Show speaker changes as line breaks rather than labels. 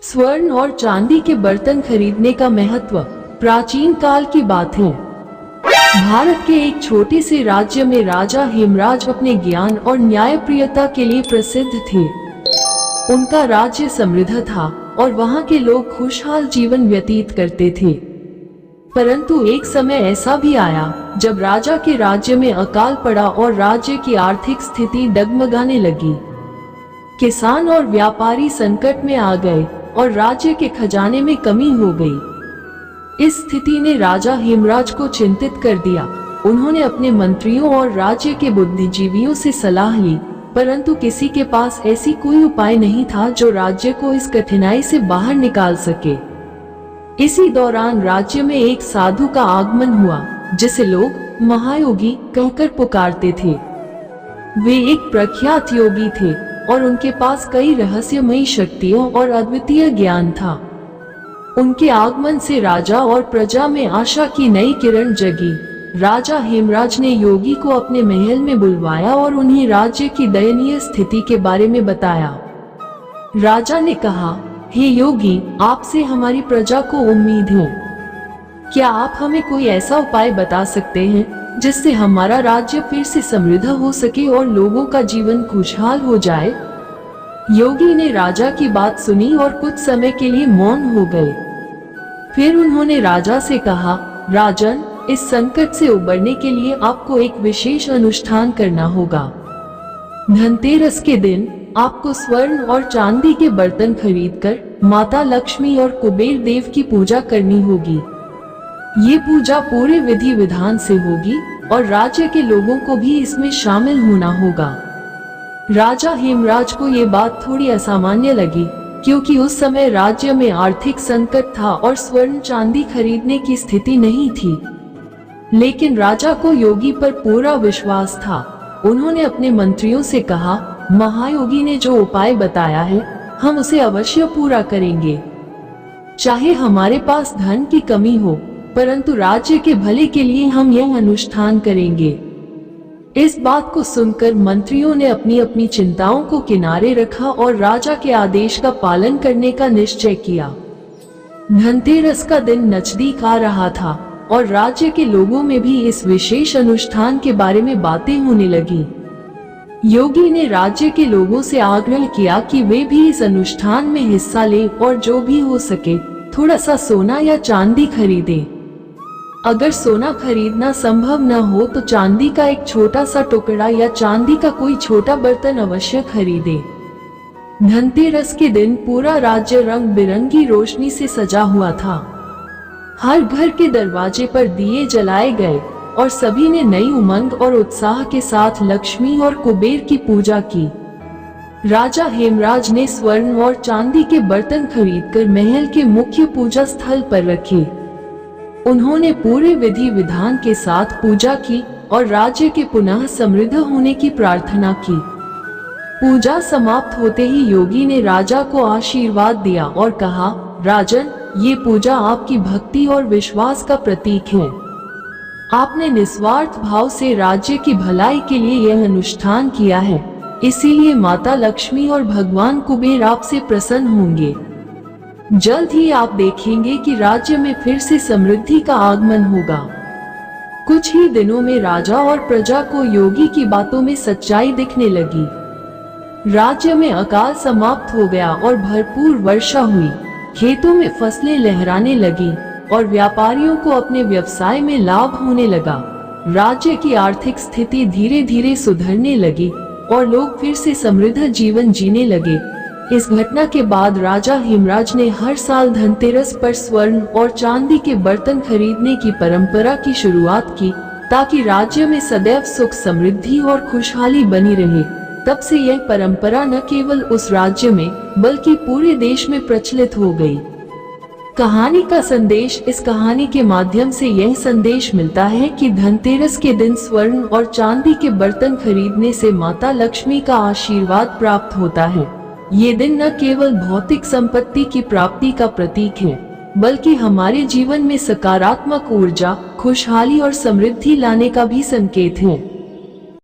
स्वर्ण और चांदी के बर्तन खरीदने का महत्व प्राचीन काल की बात है। भारत के एक छोटे से राज्य में राजा हेमराज अपने ज्ञान और न्यायप्रियता के लिए प्रसिद्ध थे। उनका राज्य समृद्ध था और वहाँ के लोग खुशहाल जीवन व्यतीत करते थे। परंतु एक समय ऐसा भी आया जब राजा के राज्य में अकाल पड़ा और राज्य की आर्थिक स्थिति डगमगाने लगी। किसान और व्यापारी संकट में आ गए और राज्य के खजाने में कमी हो गई। इस स्थिति ने राजा हेमराज को चिंतित कर दिया। उन्होंने अपने मंत्रियों और राज्य के बुद्धिजीवियों से सलाह ली, परंतु किसी के पास ऐसी कोई उपाय नहीं था जो राज्य को इस कठिनाई से बाहर निकाल सके। इसी दौरान राज्य में एक साधु का आगमन हुआ, जिसे लोग महायोगी कहकर पुकारते थे। वे एक प्रख्यात योगी थे और उनके पास कई रहस्यमयी शक्तियों और अद्वितीय ज्ञान था। उनके आगमन से राजा और प्रजा में आशा की नई किरण जगी। राजा हेमराज ने योगी को अपने महल में बुलवाया और उन्हें राज्य की दयनीय स्थिति के बारे में बताया। राजा ने कहा, हे योगी, आपसे हमारी प्रजा को उम्मीद है। क्या आप हमें कोई ऐसा उपाय बता सकते हैं जिससे हमारा राज्य फिर से समृद्ध हो सके और लोगों का जीवन खुशहाल हो जाए? योगी ने राजा की बात सुनी और कुछ समय के लिए मौन हो गए। फिर उन्होंने राजा से कहा, राजन, इस संकट से उबरने के लिए आपको एक विशेष अनुष्ठान करना होगा। धनतेरस के दिन आपको स्वर्ण और चांदी के बर्तन खरीदकर माता लक्ष्मी और कुबेर देव की पूजा करनी होगी। ये पूजा पूरे विधि विधान से होगी और राज्य के लोगों को भी इसमें शामिल होना होगा। राजा हेमराज को ये बात थोड़ी असामान्य लगी, क्योंकि उस समय राज्य में आर्थिक संकट था और स्वर्ण चांदी खरीदने की स्थिति नहीं थी। लेकिन राजा को योगी पर पूरा विश्वास था। उन्होंने अपने मंत्रियों से कहा, महायोगी ने जो उपाय बताया है, हम उसे अवश्य पूरा करेंगे। चाहे हमारे पास धन की कमी हो, परंतु राज्य के भले के लिए हम यह अनुष्ठान करेंगे। इस बात को सुनकर मंत्रियों ने अपनी अपनी चिंताओं को किनारे रखा और राजा के आदेश का पालन करने का निश्चय किया। धनतेरस का दिन नजदीक आ रहा था और राज्य के लोगों में भी इस विशेष अनुष्ठान के बारे में बातें होने लगी। योगी ने राज्य के लोगों से आग्रह किया कि वे भी इस अनुष्ठान में हिस्सा लें और जो भी हो सके थोड़ा सा सोना या चांदी खरीदें। अगर सोना खरीदना संभव न हो तो चांदी का एक छोटा सा टुकड़ा या चांदी का कोई छोटा बर्तन अवश्य खरीदें। धनतेरस के दिन पूरा राज्य रंग बिरंगी रोशनी से सजा हुआ था। हर घर के दरवाजे पर दिए जलाए गए और सभी ने नई उमंग और उत्साह के साथ लक्ष्मी और कुबेर की पूजा की। राजा हेमराज ने स्वर्ण और चांदी के बर्तन खरीदकर महल के मुख्य पूजा स्थल पर रखे। उन्होंने पूरे विधि विधान के साथ पूजा की और राज्य के पुनः समृद्ध होने की प्रार्थना की। पूजा समाप्त होते ही योगी ने राजा को आशीर्वाद दिया और कहा, राजन, ये पूजा आपकी भक्ति और विश्वास का प्रतीक है। आपने निस्वार्थ भाव से राज्य की भलाई के लिए यह अनुष्ठान किया है, इसीलिए माता लक्ष्मी और भगवान कुबेर आपसे प्रसन्न होंगे। जल्द ही आप देखेंगे कि राज्य में फिर से समृद्धि का आगमन होगा। कुछ ही दिनों में राजा और प्रजा को योगी की बातों में सच्चाई दिखने लगी। राज्य में अकाल समाप्त हो गया और भरपूर वर्षा हुई। खेतों में फसलें लहराने लगी और व्यापारियों को अपने व्यवसाय में लाभ होने लगा। राज्य की आर्थिक स्थिति धीरे धीरे सुधरने लगी और लोग फिर से समृद्ध जीवन जीने लगे। इस घटना के बाद राजा हेमराज ने हर साल धनतेरस पर स्वर्ण और चांदी के बर्तन खरीदने की परंपरा की शुरुआत की, ताकि राज्य में सदैव सुख समृद्धि और खुशहाली बनी रहे। तब से यह परंपरा न केवल उस राज्य में बल्कि पूरे देश में प्रचलित हो गई। कहानी का संदेश। इस कहानी के माध्यम से यह संदेश मिलता है कि धनतेरस के दिन स्वर्ण और चांदी के बर्तन खरीदने से माता लक्ष्मी का आशीर्वाद प्राप्त होता है। ये दिन न केवल भौतिक संपत्ति की प्राप्ति का प्रतीक है, बल्कि हमारे जीवन में सकारात्मक ऊर्जा, खुशहाली और समृद्धि लाने का भी संकेत है।